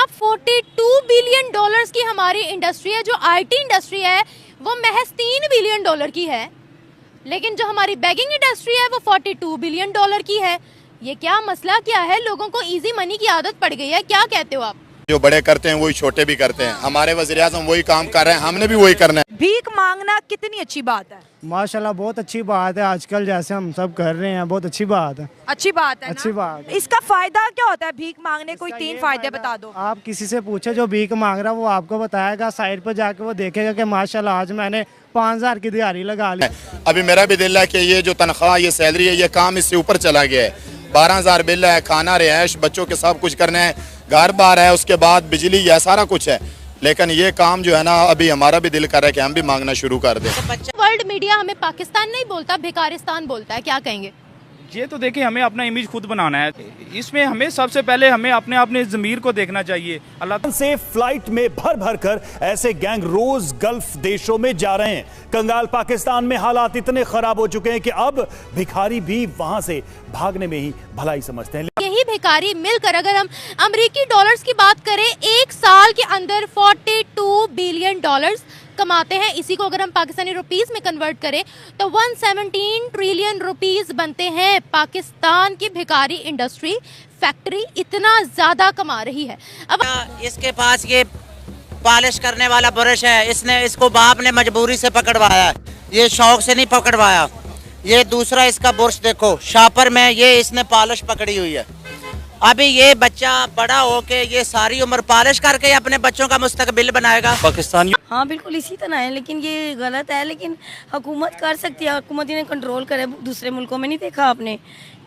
साहब 42 billion dollars की हमारी इंडस्ट्री है, जो आईटी इंडस्ट्री है वो महज 3 बिलियन डॉलर की है, लेकिन जो हमारी बैगिंग इंडस्ट्री है वो 42 बिलियन डॉलर की है। ये क्या मसला क्या है? लोगों को इजी मनी की आदत पड़ गई है, क्या कहते हो आप? जो बड़े करते हैं वही छोटे भी करते हैं। हमारे वज़ीर-ए-आज़म वही काम कर रहे हैं, हमने भी वही करना है। भीख मांगना कितनी अच्छी बात है? माशाल्लाह बहुत अच्छी बात है, आजकल जैसे हम सब कर रहे हैं, बहुत अच्छी बात है। अच्छी बात है ना? अच्छी बात है। इसका फायदा क्या होता है भीख मांगने? कोई 3 फायदे बता दो। आप किसी से पूछे जो भीख मांग रहा है वो आपको बताएगा, साइड पर जाके वो देखेगा कि माशाल्लाह आज मैंने 5000 की दिहाड़ी लगा ली। अभी मेरा भी दिल है कि ये जो तनख्वाह, ये सैलरी है, ये काम इससे ऊपर चला गया है। 12,000 बिल है, खाना, रिहाइश, बच्चों के सब कुछ करने हैं, घर बार है, उसके बाद बिजली है, सारा कुछ है। लेकिन ये काम जो है ना, अभी हमारा भी दिल कर रहा है कि हम भी मांगना शुरू कर दें। वर्ल्ड मीडिया हमें पाकिस्तान नहीं बोलता, भिकारिस्तान बोलता है, क्या कहेंगे? ये तो देखिए, हमें अपना इमेज खुद बनाना है। इसमें हमें सबसे पहले हमें अपने ज़मीर को देखना चाहिए। अल्लाह से फ्लाइट में भर भर कर ऐसे गैंग रोज गल्फ देशों में जा रहे हैं। कंगाल पाकिस्तान में हालात इतने खराब हो चुके हैं कि अब भिखारी भी वहां से भागने में ही भलाई समझते हैं। यही भिखारी मिलकर अगर हम अमेरिकी डॉलर्स की बात करें, एक साल के अंदर 42 बिलियन डॉलर्स कमाते हैं। इसी को अगर हम पाकिस्तानी रुपीस में कन्वर्ट करें तो 117 ट्रिलियन रुपीस बनते हैं। पाकिस्तान की भिखारी इंडस्ट्री फैक्ट्री इतना ज्यादा कमा रही है। अब इसके पास ये पॉलिश करने वाला ब्रश है, इसको बाप ने मजबूरी से पकड़वाया, ये शौक से नहीं पकड़वाया। ये दूसरा इसका ब्रश देखो, शापर में ये इसने पॉलिश पकड़ी हुई है। अभी ये बच्चा बड़ा होके ये सारी उम्र पॉलिश करके अपने बच्चों का मुस्तकबिल बनाएगा। पाकिस्तान हाँ बिल्कुल इसी तरह है, लेकिन ये गलत है। लेकिन हुकूमत कर सकती है, हुकूमत इन्हें कंट्रोल करे। दूसरे मुल्कों में नहीं देखा आपने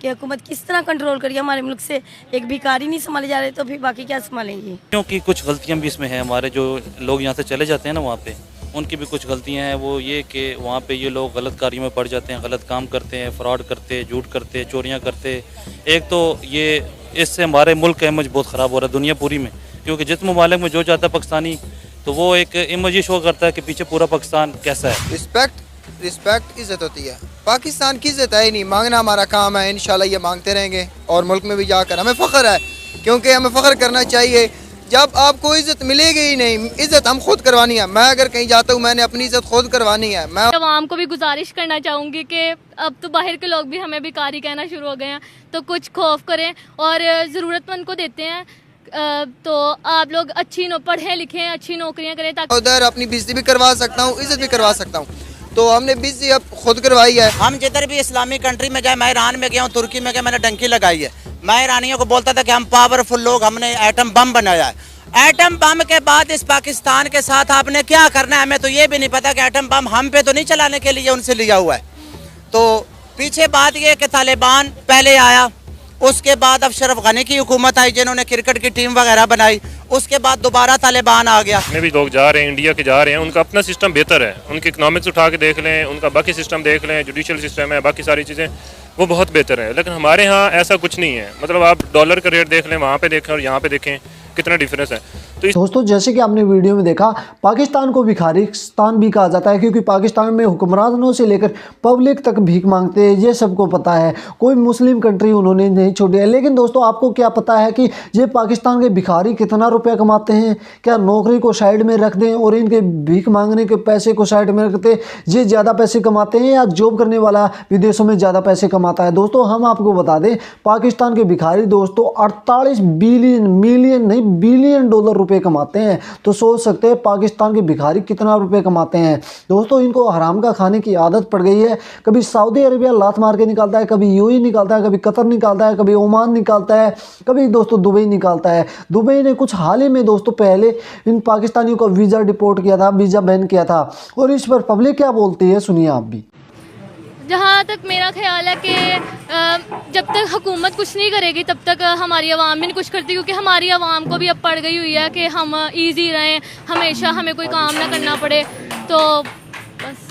कि हुकूमत किस तरह कंट्रोल करिए? हमारे मुल्क से एक भिखारी नहीं संभाले जा रहे तो फिर बाकी क्या संभालेंगे? क्योंकि कुछ गलतियाँ भी इसमें हैं। हमारे जो लोग यहाँ से चले जाते हैं ना, वहाँ पे उनकी भी कुछ गलतियाँ हैं। वो ये कि वहाँ पे ये लोग गलत कार्यों में पड़ जाते हैं, गलत काम करते हैं, फ्रॉड करते हैं, झूठ करते हैं, चोरियाँ करते हैं। एक तो ये इससे हमारे मुल्क का इमेज बहुत ख़राब हो रहा है दुनिया पूरी में, क्योंकि जिस ममालिक में जो जाता है पाकिस्तानी तो वो एक इमेज ही शो करता है कि पीछे पूरा पाकिस्तान कैसा है। रिस्पेक्ट इज़्ज़त होती है। पाकिस्तान की इज़्ज़त है ही नहीं, मांगना हमारा काम है। इंशाल्लाह ये मांगते रहेंगे और मुल्क में भी जाकर हमें फ़ख्र है, क्योंकि हमें फ़ख्र करना चाहिए। जब आपको इज़्ज़त मिलेगी ही नहीं, इज़्ज़त हम खुद करवानी है। मैं अगर कहीं जाता हूँ, मैंने अपनी इज़्ज़त खुद करवानी है। मैं आवाम को भी गुजारिश करना चाहूँगी कि अब तो बाहर के लोग भी हमें भिखारी कहना शुरू हो गए हैं, तो कुछ खौफ करें और ज़रूरतमंद को देते हैं। तो आप लोग पढ़ें लिखें, अच्छी नौकरियाँ करें ताकि उधर अपनी बेइज्जती भी करवा सकता हूँ, इज़्ज़त भी करवा सकता हूँ। तो हमने बेइज्जती अब खुद करवाई है। हम जिधर भी इस्लामिक कंट्री में जाए, मैं ईरान में गया हूँ, तुर्की में गया, मैंने डंकी लगाई है। मैं ईरानियों को बोलता था कि हम पावरफुल लोग, हमने एटम बम बनाया है। एटम बम के बाद इस पाकिस्तान के साथ आपने क्या करना है? हमें तो ये भी नहीं पता कि एटम बम हम पे तो नहीं चलाने के लिए उनसे लिया हुआ है। तो पीछे बात ये कि तालिबान पहले आया, उसके बाद अब अशरफ गनी की हुकूमत आई जिन्होंने क्रिकेट की टीम वगैरह बनाई, उसके बाद दोबारा तालिबान आ गया। में भी लोग जा रहे हैं, इंडिया के जा रहे हैं, उनका अपना सिस्टम बेहतर है। उनकी इकनॉमिक्स उठा के देख लें, उनका बाकी सिस्टम देख लें, जुडिशल सिस्टम है, बाकी सारी चीज़ें वो बहुत बेहतर है। लेकिन हमारे यहाँ ऐसा कुछ नहीं है। मतलब आप डॉलर का रेट देख लें, वहाँ पे देखें और यहाँ पे देखें, कितना डिफरेंस है। तो दोस्तों जैसे कि आपने वीडियो में देखा, पाकिस्तान को भिखारिस्तान भी कहा जाता है, क्योंकि पाकिस्तान में हुक्मरानों से लेकर पब्लिक तक भीख मांगते हैं। ये सबको पता है, कोई मुस्लिम कंट्री उन्होंने नहीं छोड़ी है। लेकिन दोस्तों आपको क्या पता है कि ये पाकिस्तान के भिखारी कितना रुपया कमाते हैं? क्या नौकरी को साइड में रख दें और इनके भीख मांगने के पैसे को साइड में रखते ये ज़्यादा पैसे कमाते हैं या जॉब करने वाला विदेशों में ज़्यादा पैसे कमाता है? दोस्तों हम आपको बता दें, पाकिस्तान के भिखारी दोस्तों 48 बिलियन डॉलर रुपए कमाते हैं। तो सोच सकते हैं पाकिस्तान के भिखारी कितना रुपए कमाते हैं। दोस्तों इनको हराम का खाने की आदत पड़ गई है। कभी सऊदी अरेबिया लात मार के निकालता है, कभी यूएई निकालता है, कभी कतर निकालता है, कभी ओमान निकालता है, कभी दोस्तों दुबई निकालता है। दुबई ने कुछ हाल ही में दोस्तों पहले इन पाकिस्तानियों को वीज़ा डिपोर्ट किया था, वीज़ा बैन किया था। और इस पर पब्लिक क्या बोलती है सुनिए आप भी। जहाँ तक मेरा ख्याल है कि जब तक हुकूमत कुछ नहीं करेगी तब तक हमारी आवाम भी नहीं कुछ करती, क्योंकि हमारी आवाम को भी अब पड़ गई हुई है कि हम इजी रहें, हमेशा हमें कोई काम ना करना पड़े। तो बस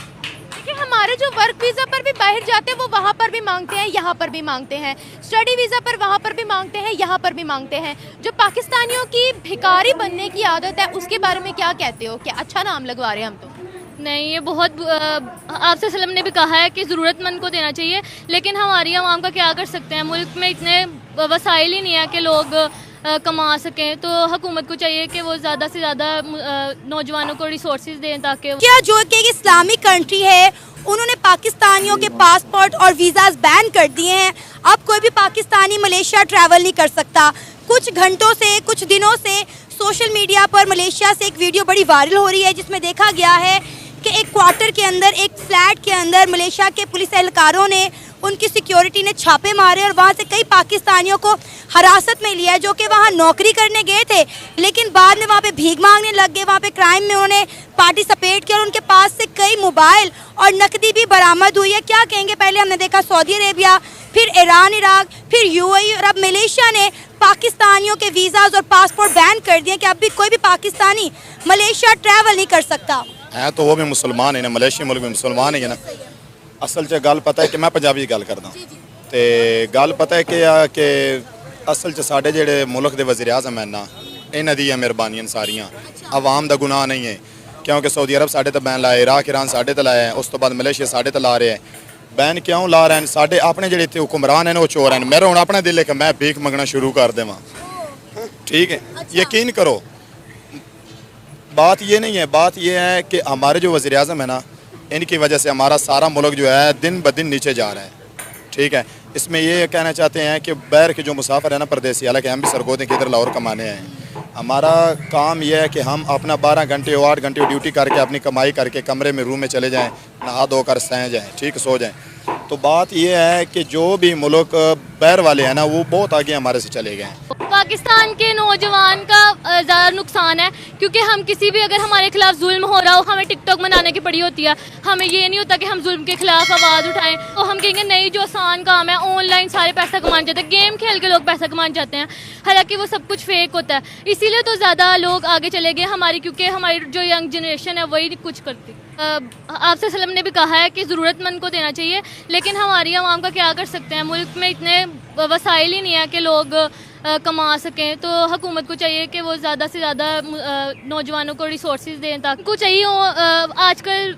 देखिए, हमारे जो वर्क वीज़ा पर भी बाहर जाते हैं वो वहाँ पर भी मांगते हैं, यहाँ पर भी मांगते हैं। स्टडी वीज़ा पर वहाँ पर भी मांगते हैं, यहाँ पर भी मांगते हैं। जो पाकिस्तानियों की भिखारी बनने की आदत है उसके बारे में क्या कहते हो? क्या अच्छा नाम लगवा रहे हैं हम? तो नहीं, ये बहुत आपसे सल्लम ने भी कहा है कि ज़रूरतमंद को देना चाहिए, लेकिन हमारी आवाम का क्या कर सकते हैं? मुल्क में इतने वसाइल ही नहीं है कि लोग कमा सकें। तो हुकूमत को चाहिए कि वो ज़्यादा से ज़्यादा नौजवानों को रिसोर्सेज दें ताकि क्या जो कि एक इस्लामिक कंट्री है उन्होंने पाकिस्तानियों के पासपोर्ट और वीज़ाज बैन कर दिए हैं। अब कोई भी पाकिस्तानी मलेशिया ट्रैवल नहीं कर सकता। कुछ घंटों से, कुछ दिनों से सोशल मीडिया पर मलेशिया से एक वीडियो बड़ी वायरल हो रही है जिसमें देखा गया है कि एक क्वार्टर के अंदर, एक फ्लैट के अंदर मलेशिया के पुलिस एहलकारों ने, उनकी सिक्योरिटी ने छापे मारे और वहाँ से कई पाकिस्तानियों को हिरासत में लिया जो कि वहाँ नौकरी करने गए थे, लेकिन बाद में वहाँ पे भीख मांगने लग गए। वहाँ पे क्राइम में उन्होंने पार्टिसिपेट किया और उनके पास से कई मोबाइल और नकदी भी बरामद हुई है। क्या कहेंगे, पहले हमने देखा सऊदी अरेबिया, फिर ईरान, इराक, फिर यूएई और अब मलेशिया ने पाकिस्तानियों के वीज़ाज और पासपोर्ट बैन कर दिए कि अब भी कोई भी पाकिस्तानी मलेशिया ट्रैवल नहीं कर सकता है। तो वो भी मुसलमान है ना, मलेशिया मुल्क में मुसलमान है ना। असल च गल पता है कि मैं पंजाबी गल करदा ते गल पता है कि असल च साडे जेहड़े मुल्क दे वज़ीर आज़म हैं ना, इन्हां दी मेहरबानियां सारियां, अवाम दा गुनाह नहीं है। क्योंकि सऊदी अरब साडे ते बैन लाए, इराक ईरान साडे ते लाया है, उस तो बाद मलेशिया साडे ते ला रहे हैं। बैन क्यों ला रहे हैं? साडे अपने जेहड़े इत्थे हुक्मरान हैं वो चोर हैं। मेरा हुण अपना दिल है कि मैं भीख मंगना शुरू कर देवां। ठीक है, यकीन करो, बात ये नहीं है। बात ये है कि हमारे जो वज़ीर आज़म है ना, इनकी वजह से हमारा सारा मुल्क जो है दिन ब दिन नीचे जा रहा है। ठीक है, इसमें ये कहना चाहते हैं कि बैर के जो मुसाफिर है ना परदेसी, हालांकि हम भी सरगोदे के इधर लाहौर कमाने हैं, हमारा काम यह है कि हम अपना 12 घंटे 8 घंटे ड्यूटी करके अपनी कमाई करके कमरे में रूम में चले जाएं, नहा धोकर सह जाएं, ठीक, सो जाएं। तो बात यह है कि जो भी मुल्क बैर वाले हैं ना वो बहुत आगे हमारे से चले गए हैं। पाकिस्तान के नौजवान का ज़्यादा नुकसान है क्योंकि हम किसी भी, अगर हमारे खिलाफ जुल्म हो रहा हो, हमें टिकटॉक मनाने की पड़ी होती है। हमें ये नहीं होता कि हम जुल्म के खिलाफ आवाज़ उठाएं। तो हम कहेंगे नहीं, जो आसान काम है, ऑनलाइन सारे पैसा कमाना चाहते हैं, गेम खेल के लोग पैसा कमाना चाहते हैं, हालांकि वो सब कुछ फेक होता है। इसीलिए तो ज़्यादा लोग आगे चले गए हमारी, क्योंकि हमारी जो यंग जनरेशन है वही कुछ करती। आपसे सल्लम ने भी कहा है कि ज़रूरतमंद को देना चाहिए, लेकिन हमारी आवाम का क्या कर सकते हैं? मुल्क में इतने वसाइल ही नहीं है कि लोग कमा सकें। तो हुकूमत को चाहिए कि वो ज़्यादा से ज़्यादा नौजवानों को रिसोर्सेज दें, ताकि को चाहिए आजकल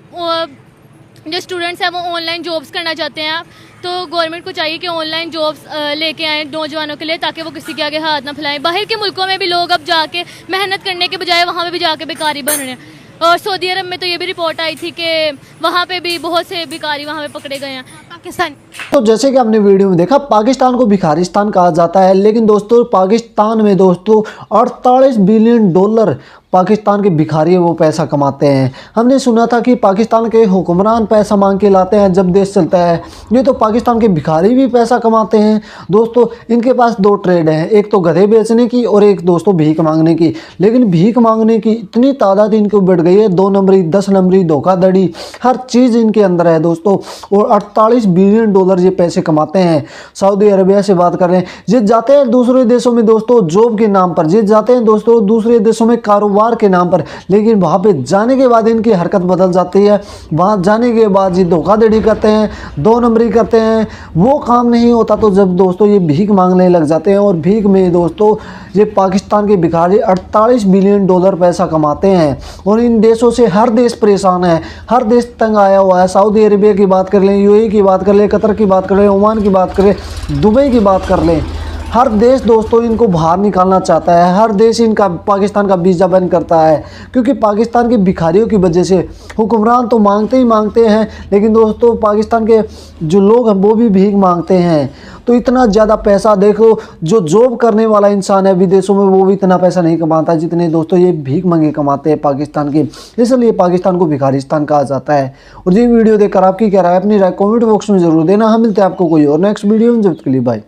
जो स्टूडेंट्स हैं वो ऑनलाइन जॉब्स करना चाहते हैं, तो गवर्नमेंट को चाहिए कि ऑनलाइन जॉब्स लेके आएँ नौजवानों के लिए, ताकि वो किसी के आगे हाथ ना फैलाएं। बाहर के मुल्कों में भी लोग अब जाके मेहनत करने के बजाय वहाँ पे भी जाके बेकारी बन रहे हैं। और सऊदी अरब में तो ये भी रिपोर्ट आई थी कि वहाँ पे भी बहुत से भिखारी वहाँ पे पकड़े गए हैं। पाकिस्तान, तो जैसे कि आपने वीडियो में देखा, पाकिस्तान को भिखारिस्तान कहा जाता है, लेकिन दोस्तों पाकिस्तान में दोस्तों 48 बिलियन डॉलर पाकिस्तान के भिखारी वो पैसा कमाते हैं। हमने सुना था कि पाकिस्तान के हुक्मरान पैसा मांग के लाते हैं जब देश चलता है, ये तो पाकिस्तान के भिखारी भी पैसा कमाते हैं। दोस्तों इनके पास 2 ट्रेड हैं, एक तो गधे बेचने की और एक दोस्तों भीख मांगने की। लेकिन भीख मांगने की इतनी तादाद इनके बढ़ गई है, 2 नंबरी, 10 नंबरी, धोखाधड़ी, हर चीज़ इनके अंदर है दोस्तों। और 48 बिलियन डॉलर ये पैसे कमाते हैं। सऊदी अरबिया से बात कर रहे हैं, ये जाते हैं दूसरे देशों में दोस्तों जॉब के नाम पर, ये जाते हैं दोस्तों दूसरे देशों में कारोबार के नाम पर, लेकिन वहाँ पे जाने के बाद इनकी हरकत बदल जाती है। वहाँ जाने के बाद ये धोखाधड़ी करते हैं, 2 नंबरी करते हैं, वो काम नहीं होता तो जब दोस्तों ये भीख मांगने लग जाते हैं। और भीख में दोस्तों ये पाकिस्तान के भिखारी 48 बिलियन डॉलर पैसा कमाते हैं। और इन देशों से हर देश परेशान है, हर देश तंग आया हुआ है। सऊदी अरेबिया की बात कर लें, यूएई की बात कर लें, कतर की बात कर लें, ओमान की बात करें, दुबई की बात कर लें, हर देश दोस्तों इनको बाहर निकालना चाहता है। हर देश इनका पाकिस्तान का वीज़ा बैन करता है, क्योंकि पाकिस्तान के भिखारियों की वजह से हुक्मरान तो मांगते ही मांगते हैं, लेकिन दोस्तों पाकिस्तान के जो लोग हैं वो भी भीख मांगते हैं। तो इतना ज़्यादा पैसा देखो, जो जॉब करने वाला इंसान है विदेशों में वो भी इतना पैसा नहीं कमाता जितने दोस्तों ये भीख मंगे कमाते हैं पाकिस्तान के। इसलिए पाकिस्तान को भिखारिस्तान कहा जाता है। और ये वीडियो देखकर आपकी क्या राय, अपनी राय कमेंट बॉक्स में जरूर देना। हम मिलते हैं आपको कोई और नेक्स्ट वीडियो में, जब तक के लिए बाय।